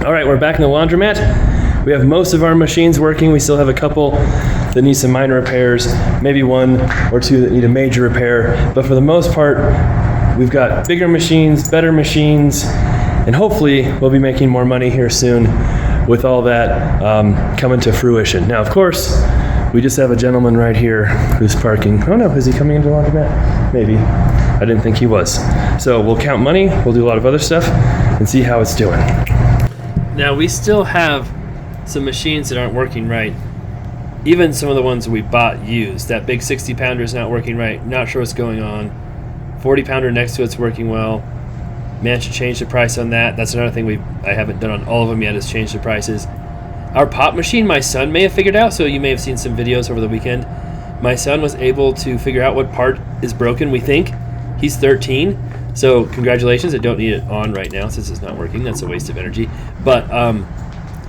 All right, we're back in the laundromat. We have most of our machines working. We still have a couple that need some minor repairs, maybe one or two that need a major repair. But for the most part, we've got bigger machines, better machines, and hopefully we'll be making more money here soon with all that coming to fruition. Now, of course, we just have a gentleman right here who's parking. Oh no, is he coming into the laundromat? Maybe. I didn't think he was. So we'll count money, we'll do a lot of other stuff, and see how it's doing. Now, we still have some machines that aren't working right. Even some of the ones we bought used. That big 60-pounder is not working right. Not sure what's going on. 40-pounder next to it's working well. Managed to change the price on that. That's another thing I haven't done on all of them yet, is change the prices. Our pop machine, my son may have figured out, so you may have seen some videos over the weekend. My son was able to figure out what part is broken, we think. He's 13, so congratulations. I don't need it on right now since it's not working. That's a waste of energy. But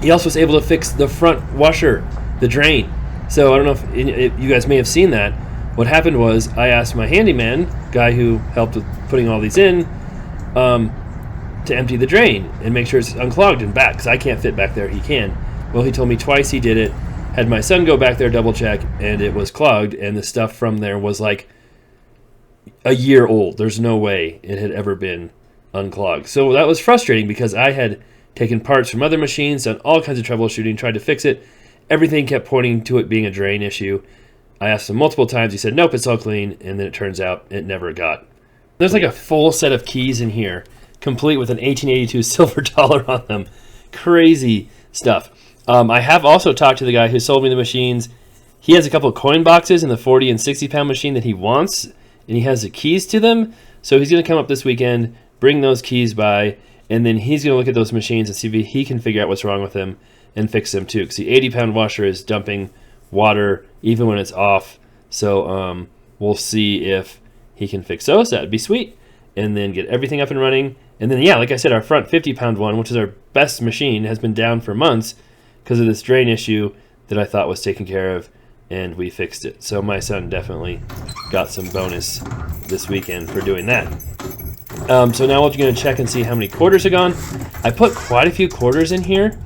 he also was able to fix the front washer, the drain. So I don't know if you guys may have seen that. What happened was I asked my handyman, guy who helped with putting all these in, to empty the drain and make sure it's unclogged and back, because I can't fit back there, he can. Well, he told me twice he did it, had my son go back there, double check, and it was clogged, and the stuff from there was like a year old. There's no way it had ever been unclogged. So that was frustrating because I had taken parts from other machines, done all kinds of troubleshooting, tried to fix it. Everything kept pointing to it being a drain issue. I asked him multiple times. He said, nope, it's all clean, and then it turns out it never got. There's like a full set of keys in here, complete with an 1882 silver dollar on them. Crazy stuff. I have also talked to the guy who sold me the machines. He has a couple of coin boxes in the 40 and 60 pound machine that he wants, and he has the keys to them. So he's going to come up this weekend, bring those keys by, and then he's going to look at those machines and see if he can figure out what's wrong with them and fix them too. Because the 80-pound washer is dumping water even when it's off. So we'll see if he can fix those. That would be sweet. And then get everything up and running. And then, yeah, like I said, our front 50-pound one, which is our best machine, has been down for months because of this drain issue that I thought was taken care of, and we fixed it. So my son definitely got some bonus this weekend for doing that. So now we're going to check and see how many quarters are gone. I put quite a few quarters in here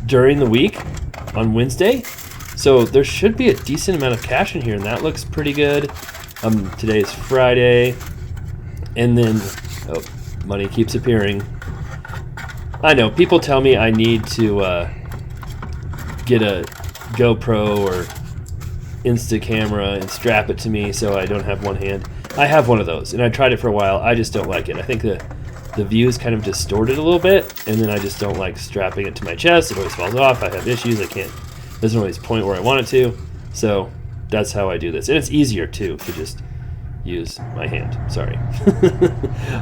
during the week on Wednesday. So there should be a decent amount of cash in here, and that looks pretty good. Today is Friday. And then, money keeps appearing. I know, people tell me I need to get a GoPro or Insta camera and strap it to me so I don't have one hand. I have one of those, and I tried it for a while. I just don't like it. I think the view is kind of distorted a little bit, and then I just don't like strapping it to my chest. It always falls off. I have issues. It doesn't always point where I want it to. So that's how I do this. And it's easier, too, to just use my hand. Sorry.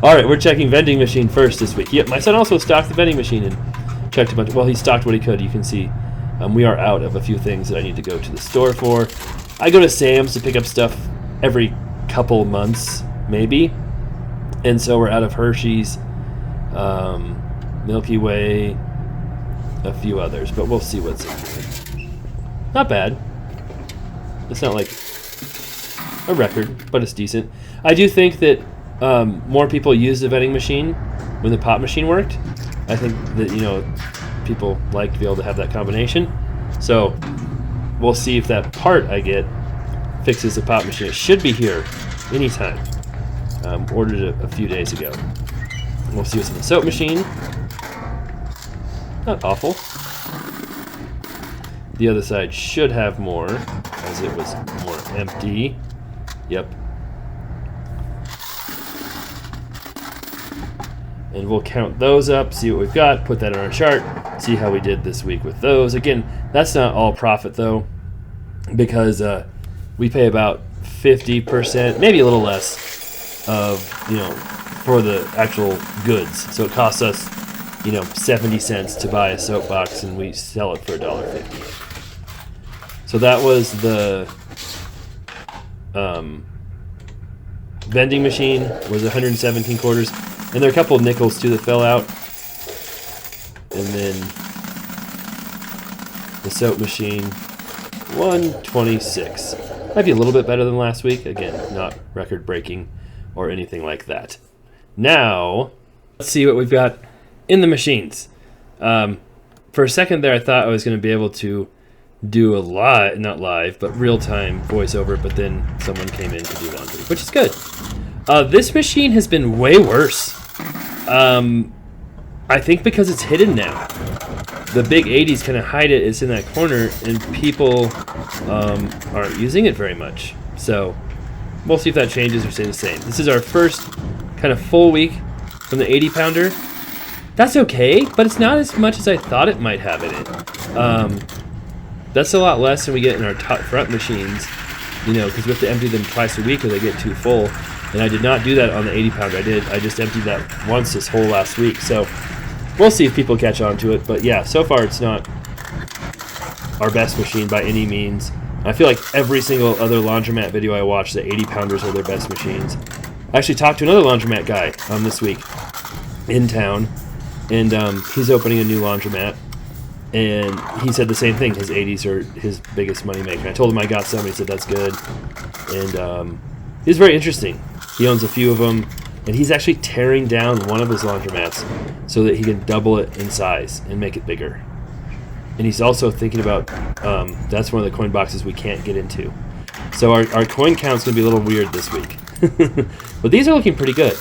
All right, we're checking vending machine first this week. Yep, my son also stocked the vending machine and checked a bunch. Well, he stocked what he could. You can see we are out of a few things that I need to go to the store for. I go to Sam's to pick up stuff every couple months, maybe. And so we're out of Hershey's, Milky Way, a few others, but we'll see what's in here. Not bad. It's not like a record, but it's decent. I do think that more people use the vending machine when the pop machine worked. I think that, people like to be able to have that combination. So we'll see if that part I get fixes the pop machine. It should be here anytime. Ordered it a few days ago. We'll see what's in the soap machine. Not awful. The other side should have more, as it was more empty. Yep. And we'll count those up, see what we've got, put that on our chart, see how we did this week with those. Again, that's not all profit though, because we pay about 50%, maybe a little less, of for the actual goods. So it costs us 70 cents to buy a soap box, and we sell it for $1.50. So that was the vending machine, was 117 quarters, and there are a couple of nickels too that fell out. And then the soap machine, 126. Might be a little bit better than last week. Again, not record breaking or anything like that. Now, let's see what we've got in the machines. For a second there, I thought I was going to be able to do a lot, not live, but real-time voiceover, but then someone came in to do laundry, which is good. This machine has been way worse. I think because it's hidden now. The big 80s kind of hide it. It's in that corner, and people aren't using it very much. So we'll see if that changes or stays the same. This is our first kind of full week from the 80-pounder. That's okay, but it's not as much as I thought it might have in it. That's a lot less than we get in our top front machines, because we have to empty them twice a week or they get too full. And I did not do that on the 80-pounder. I just emptied that once this whole last week. So we'll see if people catch on to it. But yeah, so far it's not our best machine by any means. I feel like every single other laundromat video I watch, the 80-pounders are their best machines. I actually talked to another laundromat guy this week in town, and he's opening a new laundromat. And he said the same thing. His 80s are his biggest money maker. I told him I got some. And he said that's good. And it's very interesting. He owns a few of them, and he's actually tearing down one of his laundromats so that he can double it in size and make it bigger. And he's also thinking about that's one of the coin boxes we can't get into. So our coin count's going to be a little weird this week. But these are looking pretty good.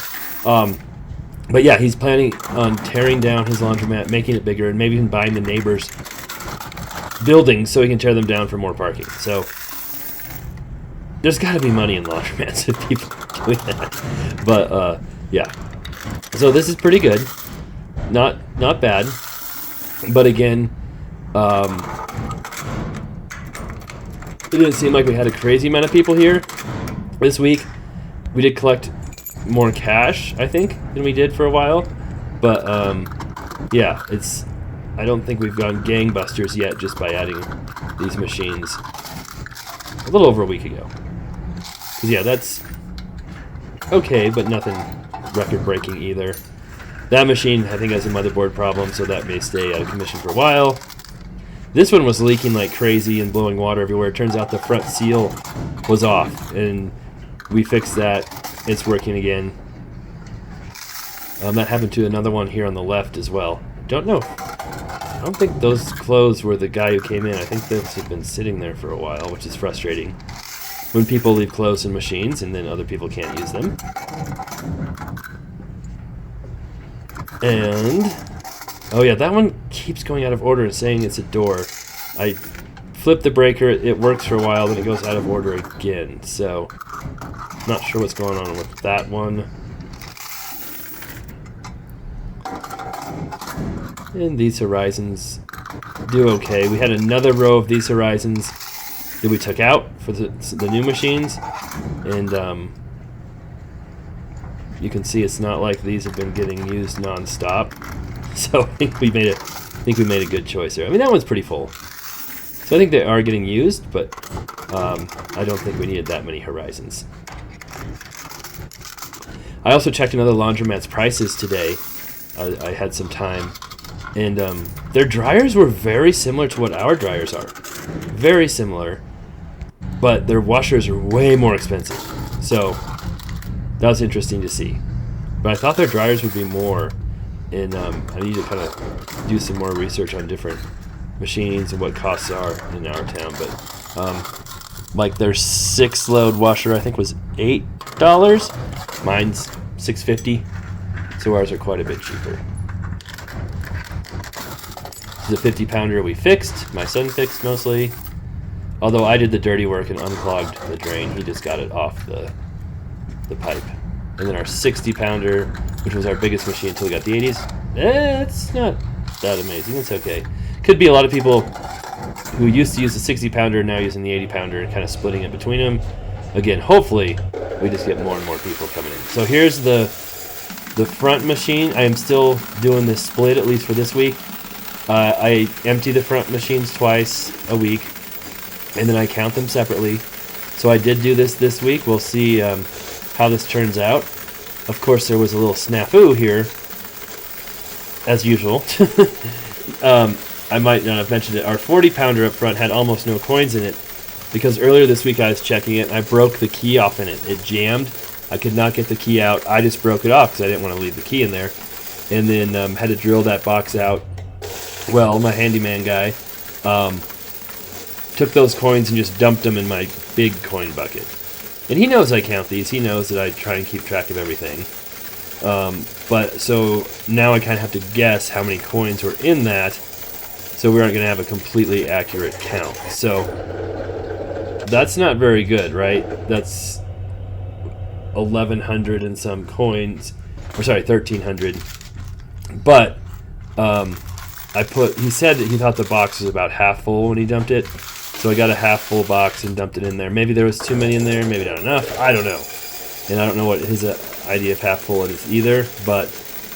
But yeah, he's planning on tearing down his laundromat, making it bigger, and maybe even buying the neighbors' buildings so he can tear them down for more parking. So there's got to be money in laundromats if people are doing that. But yeah, so this is pretty good, not bad. But again, it didn't seem like we had a crazy amount of people here this week. We did collect more cash, I think, than we did for a while, but yeah, I don't think we've gone gangbusters yet just by adding these machines a little over a week ago. 'Cause yeah, that's okay, but nothing record-breaking either. That machine, I think, has a motherboard problem, so that may stay out of commission for a while. This one was leaking like crazy and blowing water everywhere. It turns out the front seal was off, and we fixed that. It's working again. That happened to another one here on the left as well. Don't know. I don't think those clothes were the guy who came in. I think those have been sitting there for a while, which is frustrating. When people leave clothes in machines and then other people can't use them. And oh yeah, that one keeps going out of order and saying it's a door. I flip the breaker, it works for a while, then it goes out of order again. So not sure what's going on with that one. And these horizons do okay. We had another row of these horizons that we took out for the new machines, and you can see it's not like these have been getting used non-stop. So I think we made a good choice there. I mean, that one's pretty full, so I think they are getting used, but I don't think we needed that many horizons. I also checked another laundromat's prices today. I had some time, and their dryers were very similar to what our dryers are. Very similar, but their washers are way more expensive. So that was interesting to see. But I thought their dryers would be more, and I need to kind of do some more research on different machines and what costs are in our town. But like their 6-load washer, I think, was $8. Mine's $6.50, so ours are quite a bit cheaper. The 50-pounder we fixed. My son fixed mostly, although I did the dirty work and unclogged the drain. He just got it off the pipe. And then our 60-pounder, which was our biggest machine until we got the 80s. It's not that amazing. It's okay. Could be a lot of people who used to use the 60-pounder now using the 80-pounder and kind of splitting it between them. Again, hopefully we just get more and more people coming in. So here's the front machine. I am still doing this split, at least for this week. I empty the front machines twice a week, and then I count them separately. So I did do this week. We'll see how this turns out. Of course, there was a little snafu here, as usual. I might not have mentioned it. Our 40-pounder up front had almost no coins in it, because earlier this week I was checking it, and I broke the key off in it. It jammed. I could not get the key out. I just broke it off because I didn't want to leave the key in there. and then had to drill that box out. Well, my handyman guy took those coins and just dumped them in my big coin bucket. And he knows I count these. He knows that I try and keep track of everything. But so now I kind of have to guess how many coins were in that, so we aren't going to have a completely accurate count. So that's not very good, right? That's 1,100 and some coins, or sorry, 1,300. But he said that he thought the box was about half full when he dumped it. So I got a half full box and dumped it in there. Maybe there was too many in there, maybe not enough. I don't know. And I don't know what his idea of half full it is either, but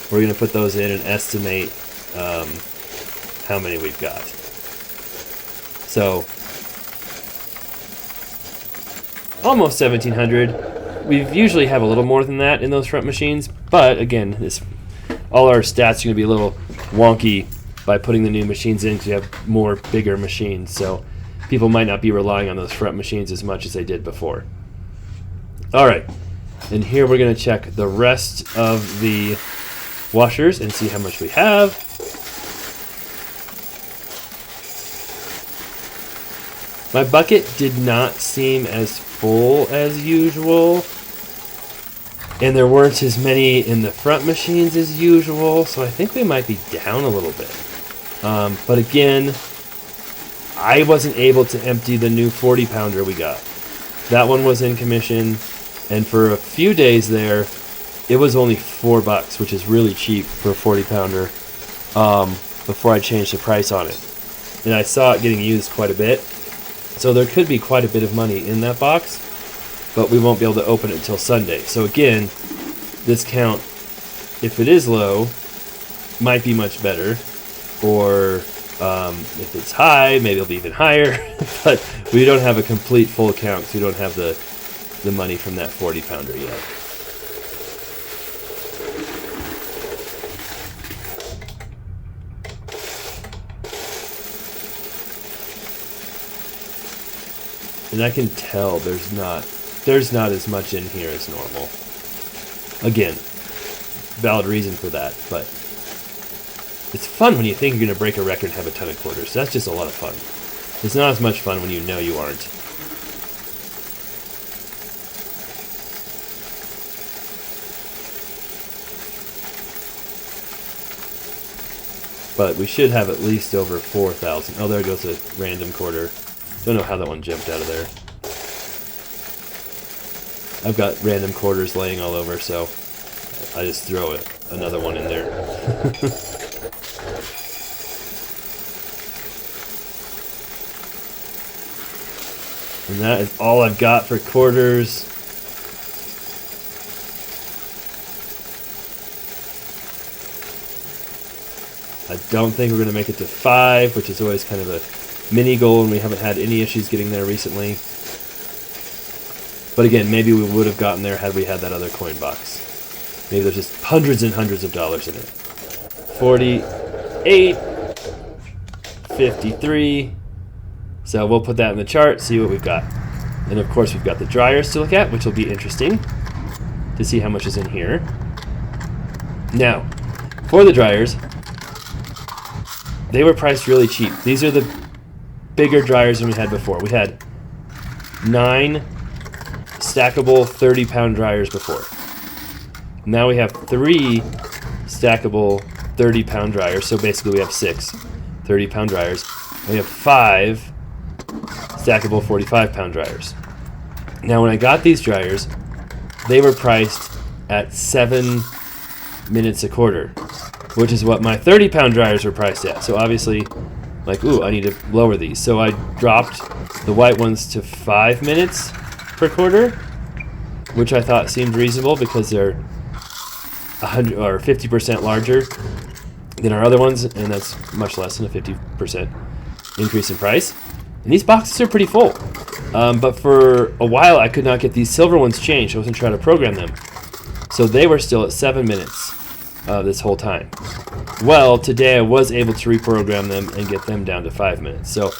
we're going to put those in and estimate how many we've got. So almost 1,700. We usually have a little more than that in those front machines, but again, all our stats are going to be a little wonky by putting the new machines in because you have more bigger machines. So people might not be relying on those front machines as much as they did before. All right, and here we're going to check the rest of the washers and see how much we have. My bucket did not seem as full as usual, and there weren't as many in the front machines as usual, so I think we might be down a little bit. But again, I wasn't able to empty the new 40-pounder we got. That one was in commission, and for a few days there, it was only $4, which is really cheap for a 40-pounder, before I changed the price on it. And I saw it getting used quite a bit, so there could be quite a bit of money in that box, but we won't be able to open it until Sunday. So again, this count, if it is low, might be much better, or if it's high, maybe it'll be even higher. But we don't have a complete full count because we don't have the money from that 40-pounder yet. And I can tell there's not as much in here as normal. Again, valid reason for that, but it's fun when you think you're going to break a record and have a ton of quarters. That's just a lot of fun. It's not as much fun when you know you aren't. But we should have at least over 4,000. Oh, there goes a random quarter. Don't know how that one jumped out of there. I've got random quarters laying all over, so I just throw another one in there. And that is all I've got for quarters. I don't think we're going to make it to 5, which is always kind of a mini goal, and we haven't had any issues getting there recently. But again, maybe we would have gotten there had we had that other coin box. Maybe there's just hundreds and hundreds of dollars in it. 48, 53. So we'll put that in the chart, see what we've got. And of course we've got the dryers to look at, which will be interesting to see how much is in here. Now, for the dryers, they were priced really cheap. These are the bigger dryers than we had before. We had 9 stackable 30-pound dryers before. Now we have 3 stackable 30-pound dryers, so basically we have 6 30-pound dryers. And we have 5 stackable 45-pound dryers. Now when I got these dryers, they were priced at 7 minutes a quarter, which is what my 30-pound dryers were priced at. So obviously, like, ooh, I need to lower these. So I dropped the white ones to 5 minutes per quarter, which I thought seemed reasonable because they're 100 or 50% larger than our other ones, and that's much less than a 50% increase in price. And these boxes are pretty full. But for a while, I could not get these silver ones changed. I wasn't trying to program them. So they were still at 7 minutes this whole time. Well, today I was able to reprogram them and get them down to 5 minutes. So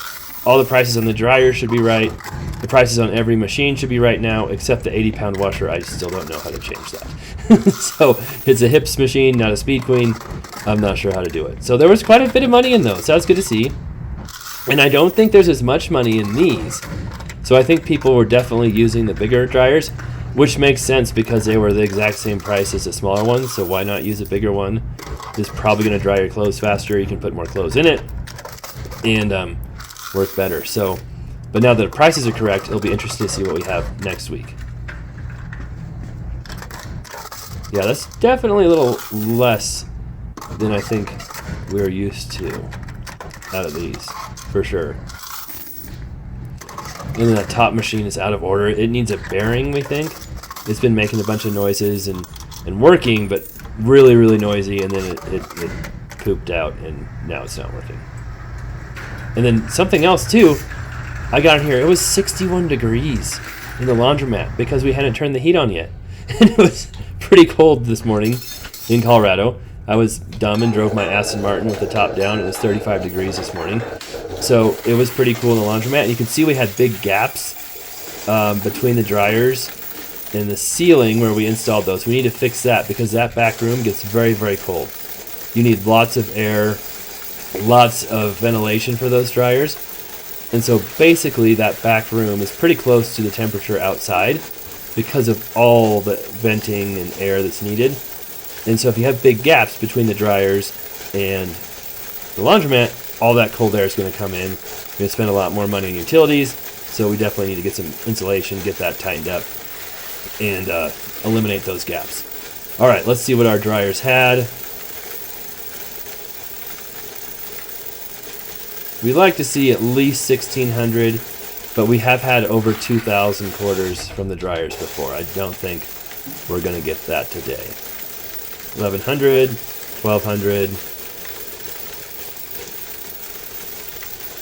all the prices on the dryer should be right. The prices on every machine should be right now, except the 80-pound washer. I still don't know how to change that. So it's a hips machine, not a speed queen. I'm not sure how to do it. So there was quite a bit of money in those. So that's good to see. And I don't think there's as much money in these. So I think people were definitely using the bigger dryers, which makes sense because they were the exact same price as the smaller ones. So why not use a bigger one? It's probably going to dry your clothes faster. You can put more clothes in it and work better. So, but now that the prices are correct, it'll be interesting to see what we have next week. Yeah, that's definitely a little less than I think we're used to out of these, for sure. And then that top machine is out of order. It needs a bearing, we think. It's been making a bunch of noises and working, but really, really noisy, and then it pooped out, and now it's not working. And then something else, too, I got in here. It was 61 degrees in the laundromat because we hadn't turned the heat on yet. And it was pretty cold this morning in Colorado. I was dumb and drove my Aston Martin with the top down. It was 35 degrees this morning. So it was pretty cool in the laundromat. You can see we had big gaps between the dryers and the ceiling where we installed those. We need to fix that because that back room gets very, very cold. You need lots of air, lots of ventilation for those dryers. And so basically that back room is pretty close to the temperature outside because of all the venting and air that's needed. And so if you have big gaps between the dryers and the laundromat, all that cold air is going to come in. You're going to spend a lot more money on utilities, so we definitely need to get some insulation, get that tightened up, and eliminate those gaps. All right, let's see what our dryers had. We'd like to see at least 1,600, but we have had over 2,000 quarters from the dryers before. I don't think we're going to get that today. 1,100, 1,200,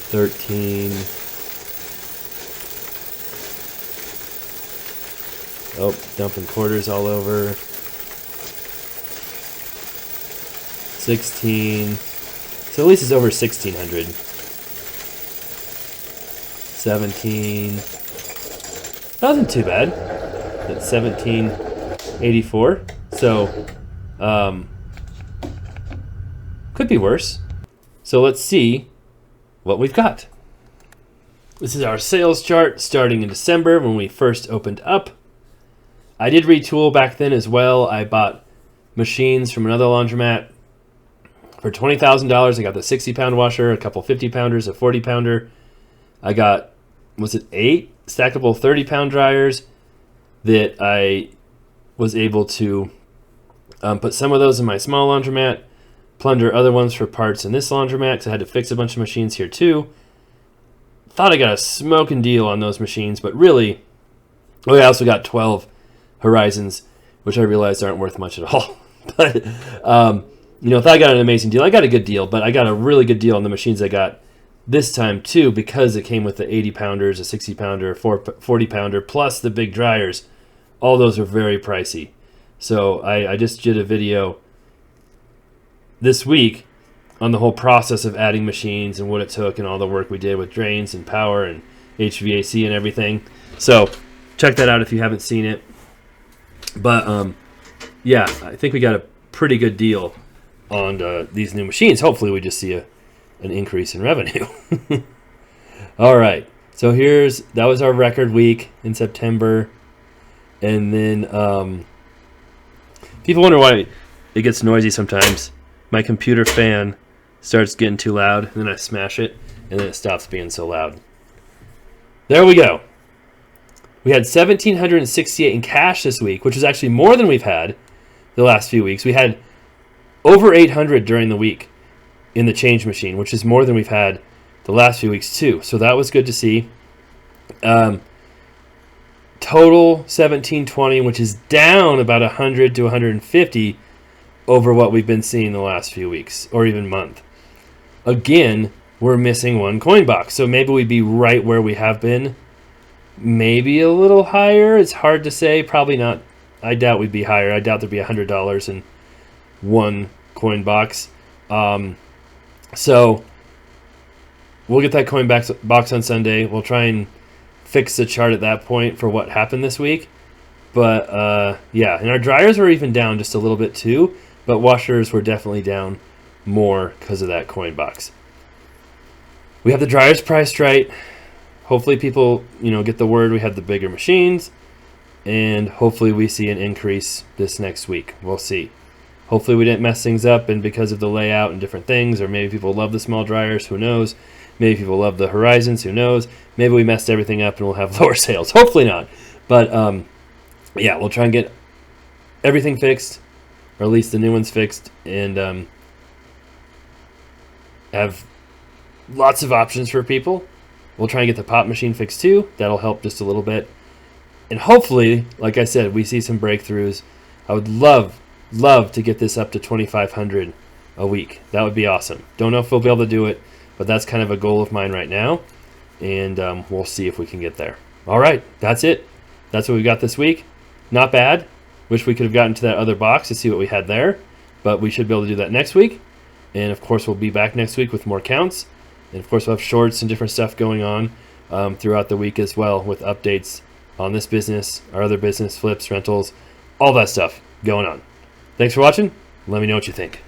13. Oh, dumping quarters all over. 16. So at least it's over 1,600. 17. That wasn't too bad. That's 1,784. So, could be worse. So let's see what we've got. This is our sales chart starting in December when we first opened up. I did retool back then as well. I bought machines from another laundromat for $20,000. I got the 60-pound washer, a couple 50-pounders, a 40-pounder. I got, was it 8 stackable 30-pound dryers that I was able to put some of those in my small laundromat, plunder other ones for parts in this laundromat because I had to fix a bunch of machines here too. Thought I got a smoking deal on those machines, but really, I also got 12 Horizons, which I realized aren't worth much at all. But, thought I got an amazing deal. I got a good deal, but I got a really good deal on the machines I got this time too because it came with the 80-pounders, a 60-pounder, a 40-pounder, plus the big dryers. All those are very pricey. So I just did a video this week on the whole process of adding machines and what it took and all the work we did with drains and power and HVAC and everything. So check that out if you haven't seen it. But I think we got a pretty good deal on these new machines. Hopefully we just see an increase in revenue. All right. So that was our record week in September. And then people wonder why it gets noisy sometimes. My computer fan starts getting too loud, and then I smash it, and then it stops being so loud. There we go. We had $1,768 in cash this week, which is actually more than we've had the last few weeks. We had over $800 during the week in the change machine, which is more than we've had the last few weeks too. So that was good to see. Total $1,720, which is down about $100 to $150 over what we've been seeing the last few weeks or even month. Again, we're missing one coin box, so maybe we'd be right where we have been. Maybe a little higher. It's hard to say. Probably not. I doubt we'd be higher. I doubt there'd be $100 in one coin box. So we'll get that coin box on Sunday. We'll try and fix the chart at that point for what happened this week. But yeah, and our dryers were even down just a little bit too, but washers were definitely down more because of that coin box. We have the dryers priced right. Hopefully people, get the word we have the bigger machines, and hopefully we see an increase this next week. We'll see. Hopefully we didn't mess things up, and because of the layout and different things, or maybe people love the small dryers, who knows? Maybe people love the Horizons, who knows? Maybe we messed everything up and we'll have lower sales. Hopefully not. But yeah, we'll try and get everything fixed, or at least the new ones fixed, and have lots of options for people. We'll try and get the pop machine fixed too. That'll help just a little bit. And hopefully, like I said, we see some breakthroughs. I would love to get this up to 2,500 a week. That would be awesome. Don't know if we'll be able to do it, but that's kind of a goal of mine right now. And we'll see if we can get there. All right, that's it. That's what we got this week. Not bad. Wish we could have gotten to that other box to see what we had there, but we should be able to do that next week. And of course, we'll be back next week with more counts. And of course, we'll have shorts and different stuff going on throughout the week as well, with updates on this business, our other business, flips, rentals, all that stuff going on. Thanks for watching. Let me know what you think.